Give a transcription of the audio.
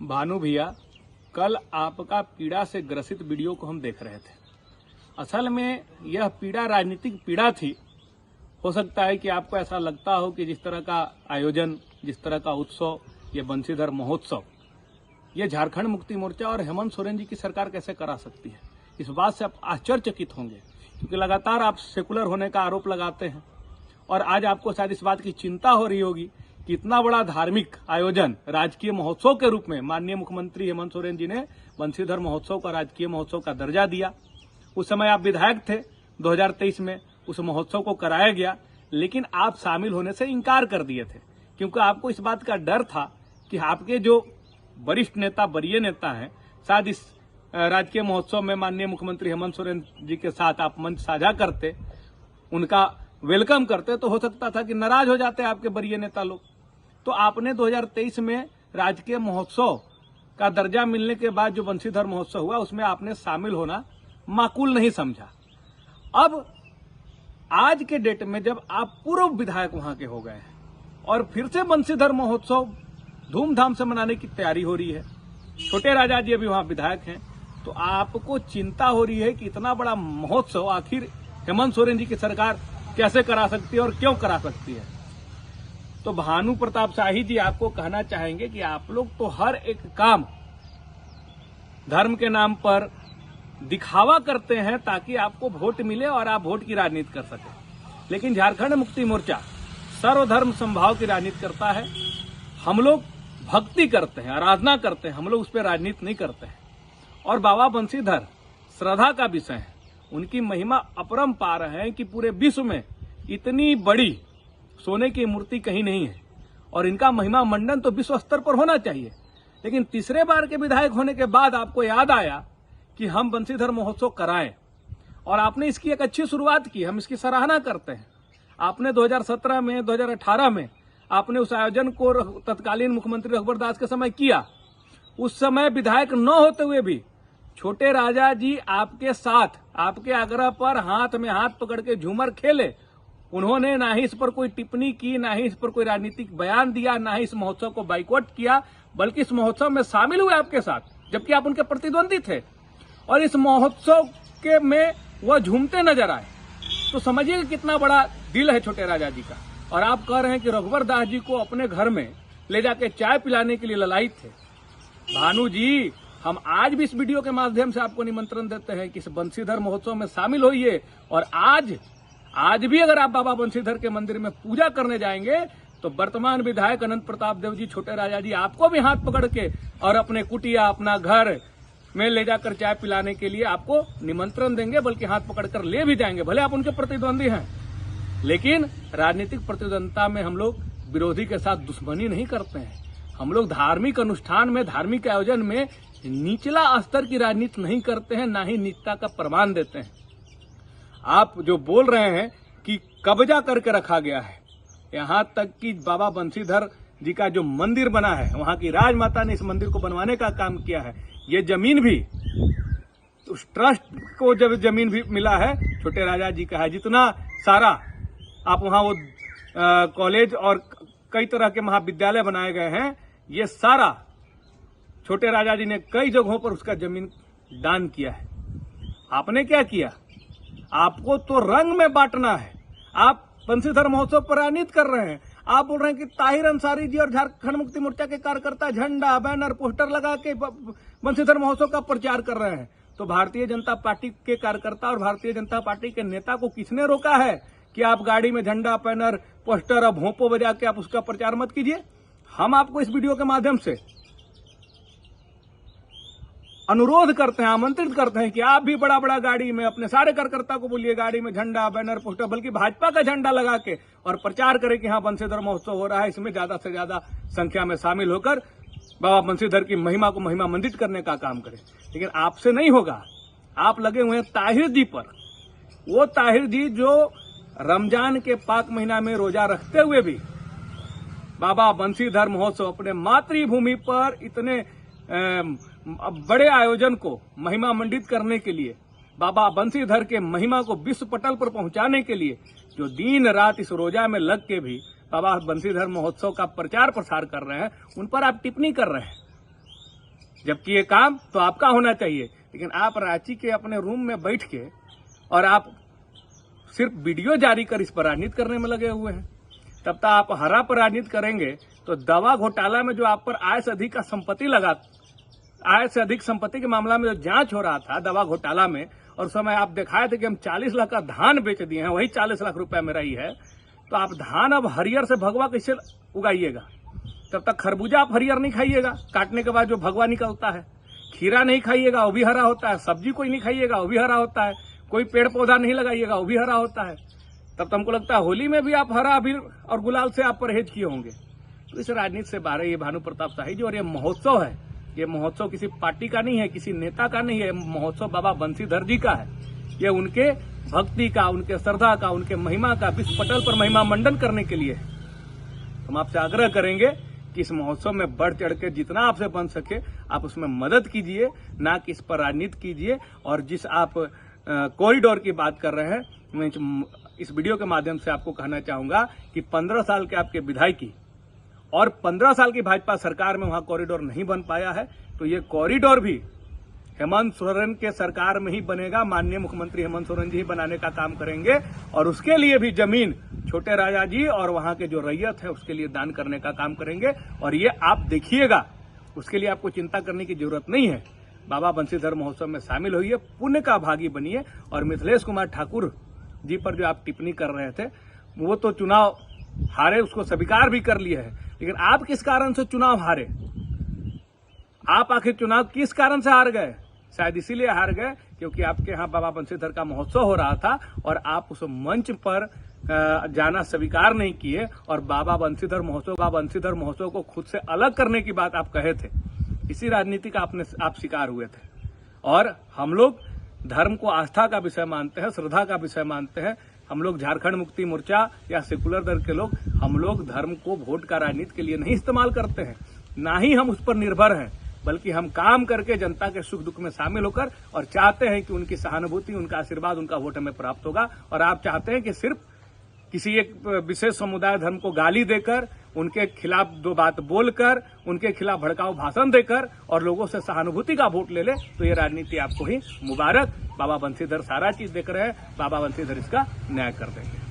भानु भैया, कल आपका पीड़ा से ग्रसित वीडियो को हम देख रहे थे। असल में यह पीड़ा राजनीतिक पीड़ा थी। हो सकता है कि आपको ऐसा लगता हो कि जिस तरह का आयोजन, जिस तरह का उत्सव, ये बंशीधर महोत्सव, ये झारखंड मुक्ति मोर्चा और हेमंत सोरेन जी की सरकार कैसे करा सकती है। इस बात से आप आश्चर्यचकित होंगे, क्योंकि लगातार आप सेकुलर होने का आरोप लगाते हैं और आज आपको शायद इस बात की चिंता हो रही होगी कि इतना बड़ा धार्मिक आयोजन राजकीय महोत्सव के रूप में माननीय मुख्यमंत्री हेमंत सोरेन जी ने बंशीधर महोत्सव का राजकीय महोत्सव का दर्जा दिया। उस समय आप विधायक थे, 2023 में उस महोत्सव को कराया गया, लेकिन आप शामिल होने से इनकार कर दिए थे, क्योंकि आपको इस बात का डर था कि आपके जो वरिष्ठ नेता, वरीय नेता हैं, शायद इस राजकीय महोत्सव में माननीय मुख्यमंत्री हेमंत सोरेन जी के साथ आप मंच साझा करते, उनका वेलकम करते, तो हो सकता था कि नाराज हो जाते आपके वरीय नेता लोग। तो आपने 2023 में राजकीय महोत्सव का दर्जा मिलने के बाद जो बंशीधर महोत्सव हुआ, उसमें आपने शामिल होना माकूल नहीं समझा। अब आज के डेट में जब आप पूर्व विधायक वहां के हो गए हैं और फिर से बंशीधर महोत्सव धूमधाम से मनाने की तैयारी हो रही है, छोटे राजा जी अभी वहां विधायक हैं, तो आपको चिंता हो रही है कि इतना बड़ा महोत्सव आखिर हेमंत सोरेन जी की सरकार कैसे करा सकती है और क्यों करा सकती है। तो भानु प्रताप शाही जी आपको कहना चाहेंगे कि आप लोग तो हर एक काम धर्म के नाम पर दिखावा करते हैं ताकि आपको वोट मिले और आप वोट की राजनीति कर सके, लेकिन झारखंड मुक्ति मोर्चा सर्वधर्म समभाव की राजनीति करता है। हम लोग भक्ति करते हैं, आराधना करते हैं, हम लोग उस पर राजनीति नहीं करते हैं। और बाबा बंशीधर श्रद्धा का विषय है, उनकी महिमा अपरंपार है कि पूरे विश्व में इतनी बड़ी सोने की मूर्ति कहीं नहीं है और इनका महिमा मंडन तो विश्व स्तर पर होना चाहिए। लेकिन तीसरे बार के विधायक होने के बाद आपको याद आया कि हम बंशीधर महोत्सव कराएं और आपने इसकी एक अच्छी शुरुआत की, हम इसकी सराहना करते हैं। आपने 2017 में, 2018 में आपने उस आयोजन को तत्कालीन मुख्यमंत्री रघुवर दास के समय किया। उस समय विधायक न होते हुए भी छोटे राजा जी आपके साथ, आपके आग्रह पर हाथ में हाथ पकड़ के झूमर खेले। उन्होंने ना ही इस पर कोई टिप्पणी की, ना ही इस पर कोई राजनीतिक बयान दिया, ना ही इस महोत्सव को बाइकआउट किया, बल्कि इस महोत्सव में शामिल हुए आपके साथ, जबकि आप उनके प्रतिद्वंदी थे और इस महोत्सव के में वह झूमते नजर आए। तो समझिए कितना बड़ा दिल है छोटे राजा जी का। और आप कह रहे हैं कि रघुवर दास जी को अपने घर में ले जाके चाय पिलाने के लिए ललायित थे। भानु जी, हम आज भी इस वीडियो के माध्यम से आपको निमंत्रण देते हैं कि इस बंशीधर महोत्सव में शामिल होइए। और आज भी अगर आप बाबा बंशीधर के मंदिर में पूजा करने जाएंगे तो वर्तमान विधायक अनंत प्रताप देव जी, छोटे राजा जी आपको भी हाथ पकड़ के और अपने कुटिया, अपना घर में ले जाकर चाय पिलाने के लिए आपको निमंत्रण देंगे, बल्कि हाथ पकड़कर ले भी जाएंगे। भले आप उनके प्रतिद्वंदी हैं, लेकिन राजनीतिक प्रतिद्वंदता में हम लोग विरोधी के साथ दुश्मनी नहीं करते हैं। हम लोग धार्मिक अनुष्ठान में, धार्मिक आयोजन में निचला स्तर की राजनीति नहीं करते हैं, ना ही नीचता का प्रमाण देते हैं। आप जो बोल रहे हैं कि कब्जा करके रखा गया है, यहाँ तक कि बाबा बंशीधर जी का जो मंदिर बना है, वहां की राजमाता ने इस मंदिर को बनवाने का काम किया है। ये जमीन भी उस ट्रस्ट को जब जमीन भी मिला है, छोटे राजा जी का है। जितना सारा आप वहां वो कॉलेज और कई तरह के महाविद्यालय बनाए गए हैं, ये सारा छोटे राजा जी ने कई जगहों पर उसका जमीन दान किया है। आपने क्या किया? आपको तो रंग में बांटना है। आप बंशीधर महोत्सव पर राजनीति कर रहे हैं। आप बोल रहे हैं कि ताहिर अंसारी जी और झारखंड मुक्ति मोर्चा के कार्यकर्ता झंडा, बैनर, पोस्टर लगा के बंशीधर महोत्सव का प्रचार कर रहे हैं। तो भारतीय जनता पार्टी के कार्यकर्ता और भारतीय जनता पार्टी के नेता को किसने रोका है कि आप गाड़ी में झंडा, बैनर, पोस्टर और भोंपो बजा के आप उसका प्रचार मत कीजिए? हम आपको इस वीडियो के माध्यम से अनुरोध करते हैं, आमंत्रित करते हैं कि आप भी बड़ा बड़ा गाड़ी में अपने सारे कार्यकर्ता को बोलिए, गाड़ी में झंडा, बैनर, पोस्टर, बल्कि भाजपा का झंडा लगा के और प्रचार करें कि हाँ बंशीधर महोत्सव हो रहा है, इसमें ज्यादा से ज्यादा संख्या में शामिल होकर बाबा बंशीधर की महिमा को महिमा मंडित करने का काम करें। लेकिन आपसे नहीं होगा। आप लगे हुए हैं ताहिर जी पर। वो ताहिर जी जो रमजान के पाक महीना में रोजा रखते हुए भी बाबा बंशीधर महोत्सव, अपने मातृभूमि पर इतने बड़े आयोजन को महिमा मंडित करने के लिए, बाबा बंशीधर के महिमा को विश्व पटल पर पहुंचाने के लिए जो दिन रात इस रोजा में लग के भी बाबा बंशीधर महोत्सव का प्रचार प्रसार कर रहे हैं, उन पर आप टिप्पणी कर रहे हैं। जबकि ये काम तो आपका होना चाहिए। लेकिन आप रांची के अपने रूम में बैठ के और आप सिर्फ वीडियो जारी कर इस पर राजनीति करने में लगे हुए हैं। तब तक आप हरा पर राजनीति करेंगे तो दवा घोटाला में जो आप पर आय से अधिक संपत्ति के मामला में जो जांच हो रहा था दवा घोटाला में, और उस समय आप दिखाए थे कि हम 40 लाख का धान बेच दिए हैं, वही 40 लाख रुपए में रही है। तो आप धान अब हरियर से भगवा कैसे उगाइएगा? तब तक खरबूजा आप हरियर नहीं खाइएगा, काटने के बाद जो भगवा निकलता है। खीरा नहीं खाइएगा, वो भी हरा होता है। सब्जी कोई नहीं खाइएगा, वो भी हरा होता है। कोई पेड़ पौधा नहीं लगाइएगा, वो भी हरा होता है। तब तो हमको लगता है होली में भी आप हरा अबीर और गुलाल से आप परहेज किए होंगे। तो इस राजनीति से बाहर ये भानु प्रताप शाही जी, और ये महोत्सव है, ये महोत्सव किसी पार्टी का नहीं है, किसी नेता का नहीं है। महोत्सव बाबा बंसीधर जी का है। ये उनके भक्ति का, उनके श्रद्धा का, उनके महिमा का विश्व पटल पर महिमा मंडन करने के लिए हम आपसे आग्रह करेंगे कि इस महोत्सव में बढ़ चढ़ के जितना आपसे बन सके आप उसमें मदद कीजिए, ना कि इस पर राजनीति कीजिए। और जिस आप कॉरिडोर की बात कर रहे हैं, मैं इस वीडियो के माध्यम से आपको कहना चाहूंगा कि 15 साल के आपके विधायकी और 15 साल की भाजपा सरकार में वहां कॉरिडोर नहीं बन पाया है। तो ये कॉरिडोर भी हेमंत सोरेन के सरकार में ही बनेगा। माननीय मुख्यमंत्री हेमंत सोरेन जी ही बनाने का काम करेंगे, और उसके लिए भी जमीन छोटे राजा जी और वहां के जो रैयत है उसके लिए दान करने का काम करेंगे। और ये आप देखिएगा, उसके लिए आपको चिंता करने की जरूरत नहीं है। बाबा बंसीधर महोत्सव में शामिल होइए, पुण्य का भागी बनिए। और मिथिलेश कुमार ठाकुर जी पर जो आप टिप्पणी कर रहे थे, वो तो चुनाव हारे, उसको स्वीकार भी कर लिया है। लेकिन आप किस कारण से चुनाव हारे? आप आखिर चुनाव किस कारण से हार गए? शायद इसीलिए हार गए क्योंकि आपके यहाँ बाबा बंसीधर का महोत्सव हो रहा था और आप उस मंच पर जाना स्वीकार नहीं किए, और बाबा बंसीधर महोत्सव को खुद से अलग करने की बात आप कहे थे। इसी राजनीति का आप शिकार हुए थे। और हम लोग धर्म को आस्था का विषय मानते हैं, श्रद्धा का विषय मानते हैं। हम लोग झारखंड मुक्ति मोर्चा या सेकुलर दल के लोग, हम लोग धर्म को वोट का राजनीति के लिए नहीं इस्तेमाल करते हैं, ना ही हम उस पर निर्भर हैं, बल्कि हम काम करके जनता के सुख दुख में शामिल होकर और चाहते हैं कि उनकी सहानुभूति, उनका आशीर्वाद, उनका वोट हमें प्राप्त होगा। और आप चाहते हैं कि सिर्फ किसी एक विशेष समुदाय धर्म को गाली देकर, उनके खिलाफ दो बात बोलकर, उनके खिलाफ भड़काऊ भाषण देकर और लोगों से सहानुभूति का वोट ले ले, तो ये राजनीति आपको ही मुबारक। बाबा बंसीधर सारा चीज देख रहे हैं, बाबा बंसीधर इसका न्याय कर देंगे।